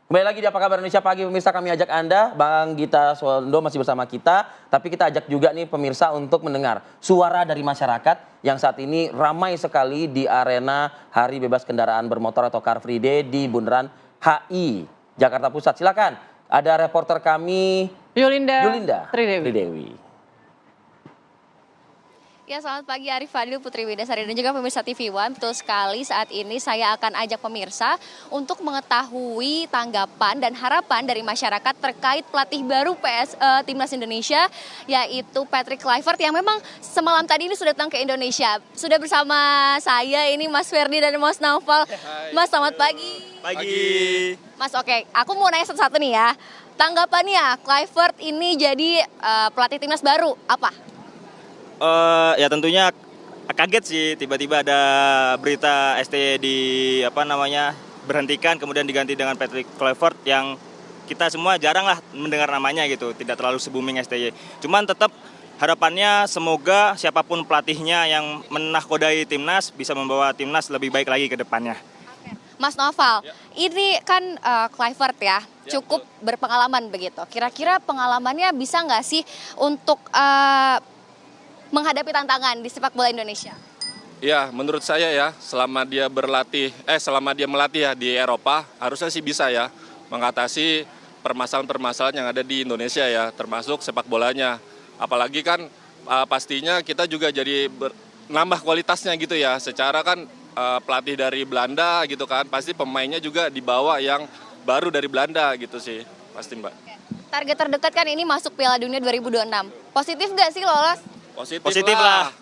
Kembali lagi di Apa Kabar Indonesia Pagi, pemirsa, kami ajak Anda, Bang Gita Suwondo masih bersama kita, tapi kita ajak juga nih pemirsa untuk mendengar suara dari masyarakat yang saat ini ramai sekali di arena Hari Bebas Kendaraan Bermotor atau Car Free Day di Bundaran HI, Jakarta Pusat. Silakan, ada reporter kami Yulinda Tridewi. Ya, selamat pagi Arif Fadil, Putri Widasari, dan juga pemirsa TV One. Betul sekali, saat ini saya akan ajak pemirsa untuk mengetahui tanggapan dan harapan dari masyarakat terkait pelatih baru Timnas Indonesia, yaitu Patrick Kluivert, yang memang semalam tadi ini sudah datang ke Indonesia. Sudah bersama saya ini Mas Ferdi dan Mas Naufal. Mas, selamat pagi. Pagi. Mas, oke, aku mau nanya satu-satu nih ya. Tanggapannya, Kluivert ini jadi pelatih timnas baru, apa? Ya tentunya kaget sih, tiba-tiba ada berita STY berhentikan kemudian diganti dengan Patrick Kluivert yang kita semua jarang lah mendengar namanya gitu, tidak terlalu se-booming STY. Cuman tetap harapannya semoga siapapun pelatihnya yang menakodai timnas bisa membawa timnas lebih baik lagi ke depannya. Mas Noval, ini kan Kluivert ya, cukup berpengalaman begitu. Kira-kira pengalamannya bisa nggak sih untuk menghadapi tantangan di sepak bola Indonesia? Ya, menurut saya ya, selama dia melatih ya di Eropa, harusnya sih bisa ya mengatasi permasalahan-permasalahan yang ada di Indonesia ya, termasuk sepak bolanya. Apalagi kan pastinya kita juga jadi nambah kualitasnya gitu ya. Secara kan pelatih dari Belanda gitu kan, pasti pemainnya juga dibawa yang baru dari Belanda gitu sih, pasti Mbak. Target terdekat kan ini masuk Piala Dunia 2026. Positif nggak sih lolos? Positif lah.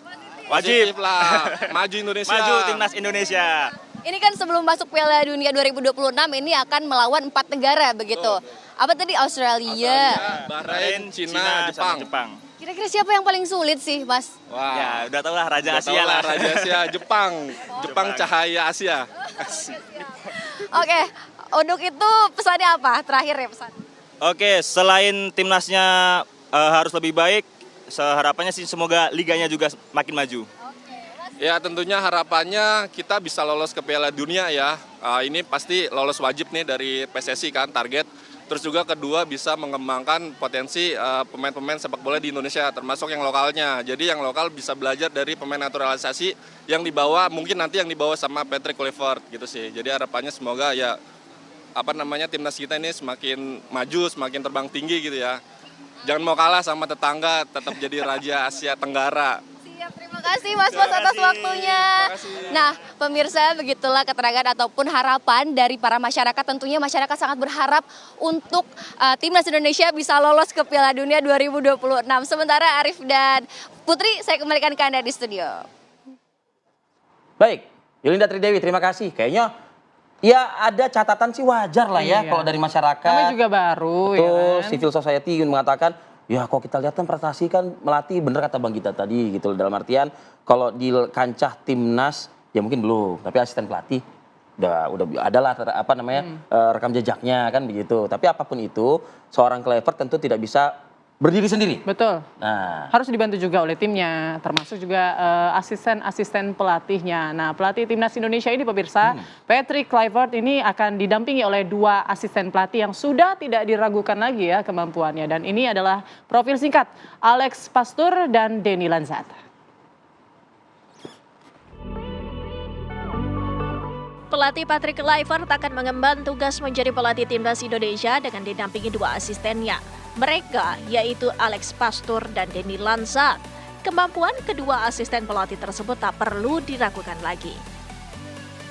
Wajib lah. Maju Indonesia. Maju timnas Indonesia. Ini kan sebelum masuk Piala Dunia 2026 ini akan melawan 4 negara begitu. Apa tadi? Australia, Bahrain, Cina, Jepang. Kira-kira siapa yang paling sulit sih, Mas? Wah, ya udah tau lah Raja Asia lah. Raja Asia, Jepang. Jepang cahaya Asia. Oke, untuk itu pesannya apa? Terakhir ya pesan. Oke, selain timnasnya harus lebih baik, harapannya sih semoga liganya juga makin maju. Ya tentunya harapannya kita bisa lolos ke Piala Dunia ya. Ini pasti lolos wajib nih dari PSSI kan target. Terus juga kedua bisa mengembangkan potensi pemain-pemain sepak bola di Indonesia termasuk yang lokalnya. Jadi yang lokal bisa belajar dari pemain naturalisasi yang dibawa, mungkin nanti yang dibawa sama Patrick Kluivert gitu sih. Jadi harapannya semoga ya timnas kita ini semakin maju, semakin terbang tinggi gitu ya. Jangan mau kalah sama tetangga, tetap jadi Raja Asia Tenggara. Siap, terima kasih Mas atas waktunya. Nah, pemirsa, begitulah keterangan ataupun harapan dari para masyarakat. Tentunya masyarakat sangat berharap untuk timnas Indonesia bisa lolos ke Piala Dunia 2026. Sementara Arif dan Putri, saya kembalikan ke Anda di studio. Baik, Yulinda Tridewi, terima kasih. Kayaknya ya ada catatan sih wajar lah ya kalau dari masyarakat. Kami juga baru. Betul, ya kan? civil society mengatakan, ya kok kita lihat kan prestasi kan melatih, bener kata Bang Gita tadi gitu. Dalam artian kalau di kancah timnas ya mungkin belum, tapi asisten pelatih udah adalah rekam jejaknya kan begitu. Tapi apapun itu, seorang Kluivert tentu tidak bisa berdiri sendiri. Betul. Nah, harus dibantu juga oleh timnya, termasuk juga asisten pelatihnya. Nah, pelatih timnas Indonesia ini pemirsa, Patrick Kluivert ini akan didampingi oleh 2 asisten pelatih yang sudah tidak diragukan lagi ya kemampuannya. Dan ini adalah profil singkat, Alex Pastoor dan Denny Lanzat. Pelatih Patrick Kluivert akan mengemban tugas menjadi pelatih timnas Indonesia dengan didampingi 2 asistennya. Mereka yaitu Alex Pastoor dan Denny Lanzat. Kemampuan kedua asisten pelatih tersebut tak perlu diragukan lagi.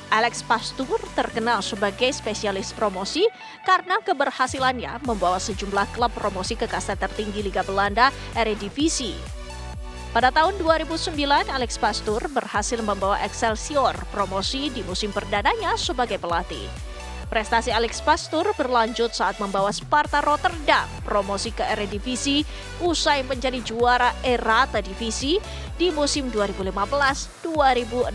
Alex Pastoor terkenal sebagai spesialis promosi karena keberhasilannya membawa sejumlah klub promosi ke kasta tertinggi Liga Belanda, Eredivisie. Pada tahun 2009, Alex Pastoor berhasil membawa Excelsior promosi di musim perdananya sebagai pelatih. Prestasi Alex Pastoor berlanjut saat membawa Sparta Rotterdam promosi ke Eredivisie usai menjadi juara Eredivisie Divisi di musim 2015-2016.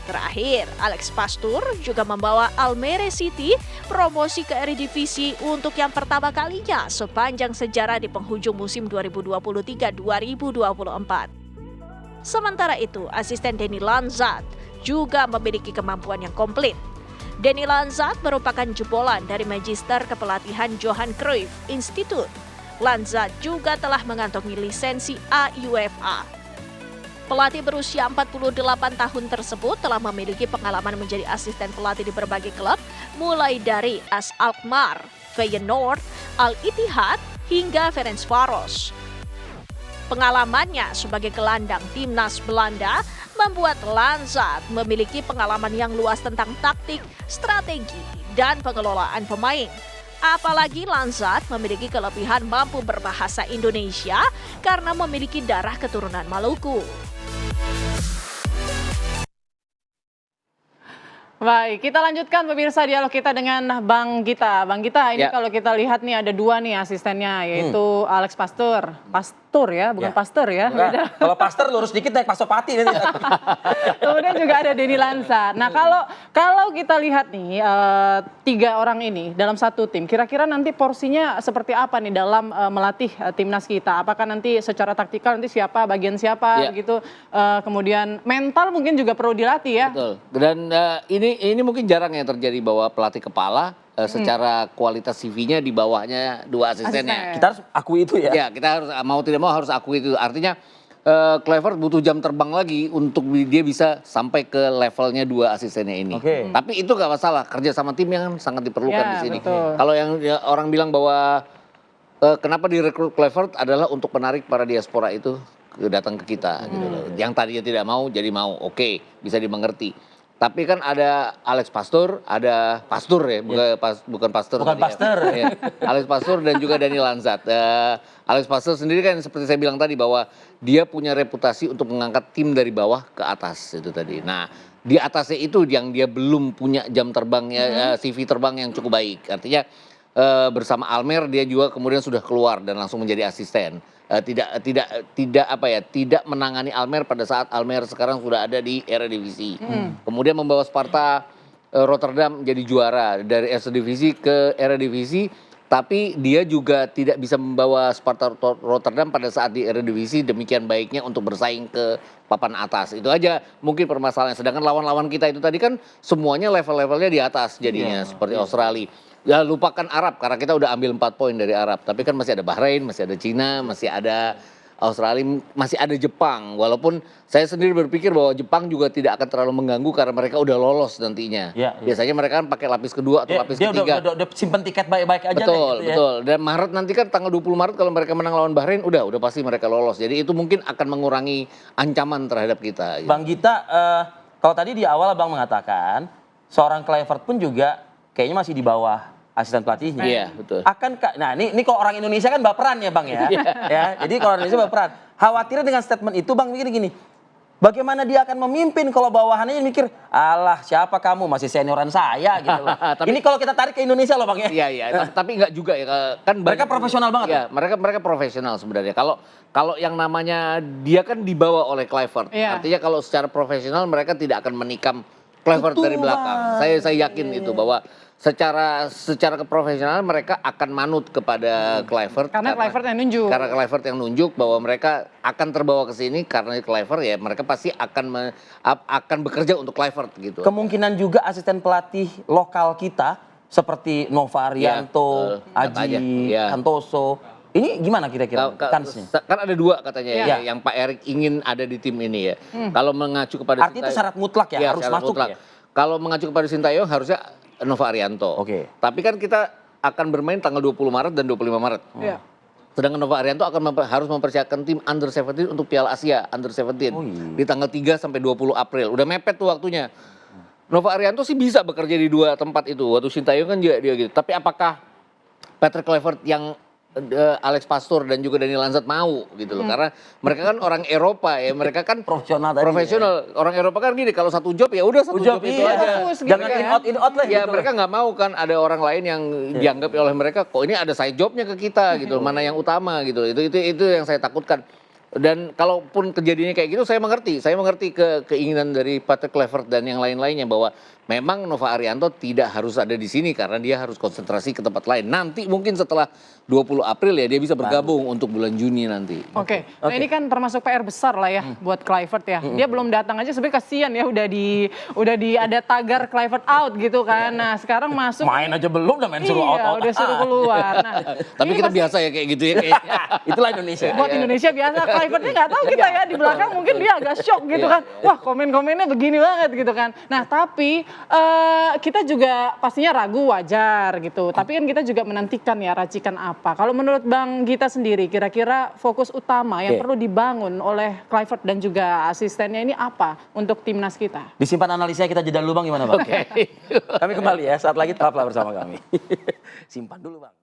Terakhir, Alex Pastoor juga membawa Almere City promosi ke Eredivisie untuk yang pertama kalinya sepanjang sejarah di penghujung musim 2023-2024. Sementara itu, asisten Denny Lanzat juga memiliki kemampuan yang komplit. Danny Lanzat merupakan jebolan dari Magister Kepelatihan Johan Cruyff Institute. Lanzat juga telah mengantongi lisensi AUFA. Pelatih berusia 48 tahun tersebut telah memiliki pengalaman menjadi asisten pelatih di berbagai klub, mulai dari AS Alkmaar, Feyenoord, Al Ittihad, hingga Ferencvaros. Pengalamannya sebagai gelandang timnas Belanda membuat Lanzat memiliki pengalaman yang luas tentang taktik, strategi, dan pengelolaan pemain. Apalagi Lanzat memiliki kelebihan mampu berbahasa Indonesia karena memiliki darah keturunan Maluku. Baik, kita lanjutkan pemirsa dialog kita dengan Bang Gita. Bang Gita, ini kalau kita lihat nih ada dua nih asistennya, yaitu Alex Pastur. Pastur ya, bukan Pasteur ya. Nah, kalau Pasteur lurus dikit naik Pasopati nanti. Kemudian juga ada Danny Lanzat. Nah, kalau kita lihat nih tiga orang ini dalam satu tim, kira-kira nanti porsinya seperti apa nih dalam melatih timnas kita? Apakah nanti secara taktikal nanti siapa, bagian siapa gitu? Kemudian mental mungkin juga perlu dilatih ya. Betul. Dan ini mungkin jarang yang terjadi bahwa pelatih kepala secara kualitas CV-nya di bawahnya dua asistennya. Kita harus akui itu ya. Ya, kita harus mau tidak mau harus akui itu. Artinya Kluivert butuh jam terbang lagi untuk dia bisa sampai ke levelnya dua asistennya ini. Tapi itu gak masalah, kerja sama tim yang sangat diperlukan di sini. Kalau yang orang bilang bahwa kenapa direkrut Kluivert adalah untuk menarik para diaspora itu datang ke kita gitu loh. Yang tadinya tidak mau jadi mau. Oke, bisa dimengerti. Tapi kan ada Alex Pastur, ada Pastur ya, bukan Pastur. Bukan Pasteur. Ya. Alex Pastur dan juga Danny Lanzat. Alex Pastur sendiri kan seperti saya bilang tadi bahwa dia punya reputasi untuk mengangkat tim dari bawah ke atas itu tadi. Nah, di atasnya itu yang dia belum punya jam terbangnya, CV terbang yang cukup baik. Artinya bersama Almer dia juga kemudian sudah keluar dan langsung menjadi asisten. Tidak menangani Almer pada saat Almer sekarang sudah ada di Eredivisie. Kemudian membawa Sparta Rotterdam jadi juara dari Eredivisie ke Eredivisie, tapi dia juga tidak bisa membawa Sparta Rotterdam pada saat di Eredivisie demikian baiknya untuk bersaing ke papan atas. Itu aja mungkin permasalahannya. Sedangkan lawan-lawan kita itu tadi kan semuanya level-levelnya di atas jadinya seperti Australia. Ya lupakan Arab karena kita udah ambil 4 poin dari Arab. Tapi kan masih ada Bahrain, masih ada Cina, masih ada Australia, masih ada Jepang. Walaupun saya sendiri berpikir bahwa Jepang juga tidak akan terlalu mengganggu karena mereka udah lolos nantinya. Biasanya mereka kan pakai lapis kedua atau lapis ketiga. Dia udah simpen tiket baik-baik aja. Betul, gitu ya. betul. Dan Maret nanti kan tanggal 20 Maret kalau mereka menang lawan Bahrain udah pasti mereka lolos. Jadi itu mungkin akan mengurangi ancaman terhadap kita. Bang Gita, kalau tadi di awal Bang mengatakan seorang Kluivert pun juga kayaknya masih di bawah asisten pelatihnya. Iya, betul. Nah ini kalau orang Indonesia kan baperan ya Bang ya. Jadi kalau orang Indonesia baperan. Khawatirnya dengan statement itu Bang mikir gini. Bagaimana dia akan memimpin kalau bawahannya mikir, alah siapa kamu masih senioran saya gitu loh. Ini kalau kita tarik ke Indonesia loh Bang ya. Iya, tapi enggak juga ya. Kan mereka profesional banget. Ya, mereka profesional sebenarnya. Kalau yang namanya dia kan dibawa oleh Kluivert. Artinya kalau secara profesional mereka tidak akan menikam Kluivert dari belakang. Saya yakin itu bahwa secara keprofesionalan mereka akan manut kepada Kluivert karena Kluivert yang nunjuk. Karena Kluivert yang nunjuk bahwa mereka akan terbawa ke sini karena Kluivert ya mereka pasti akan bekerja untuk Kluivert gitu. Kemungkinan juga asisten pelatih lokal kita seperti Nova Arianto, Aji Santoso. Ini gimana kira-kira kansnya? Kan ada dua katanya yang Pak Erik ingin ada di tim ini ya. Kalau mengacu kepada artinya itu syarat mutlak ya, harus masuk ya. Kalau mengacu kepada Sintayong harusnya Nova Arianto. Tapi kan kita akan bermain tanggal 20 Maret dan 25 Maret. Sedangkan Nova Arianto harus mempersiapkan tim Under 17 untuk Piala Asia Under 17 di tanggal 3 sampai 20 April. Udah mepet tuh waktunya. Nova Arianto sih bisa bekerja di dua tempat itu. Waktu Sintayong kan dia gitu. Tapi apakah Patrick Kluivert yang Alex Pastur dan juga Danny Lanzat mau gitu loh. Karena mereka kan orang Eropa ya, mereka kan profesional. Orang Eropa kan gini, kalau satu job ya udah satu job itu aja. Jangan in out lah. Ya gitu mereka nggak mau kan ada orang lain yang dianggap oleh mereka kok ini ada side jobnya ke kita gitu, mana yang utama gitu. Itu yang saya takutkan. Dan kalaupun kejadiannya kayak gitu saya mengerti keinginan dari Patrick Kluivert dan yang lain-lainnya bahwa memang Nova Arianto tidak harus ada di sini karena dia harus konsentrasi ke tempat lain. Nanti mungkin setelah 20 April ya dia bisa bergabung untuk bulan Juni nanti. Oke. Nah ini kan termasuk PR besar lah ya buat Kluivert ya. Dia belum datang aja sebenarnya kasihan ya udah di ada tagar Kluivert out gitu kan. Nah sekarang masuk. Main aja belum udah main suruh out. Iya udah suruh keluar. Nah, Tapi ini kita pasti- biasa ya kayak gitu ya. Kayaknya. Itulah Indonesia. Buat Indonesia biasa, Kluivertnya nggak tahu kita ya di belakang mungkin dia agak shock gitu kan. Wah komen-komennya begini banget gitu kan. Nah tapi kita juga pastinya ragu wajar gitu. Tapi kan kita juga menantikan ya racikan apa. Kalau menurut Bang Gita sendiri kira-kira fokus utama yang perlu dibangun oleh Kluivert dan juga asistennya ini apa untuk timnas kita? Disimpan analisanya, kita jeda dulu Bang, gimana Bang? Kami kembali ya, saat lagi tetaplah bersama kami. Simpan dulu Bang.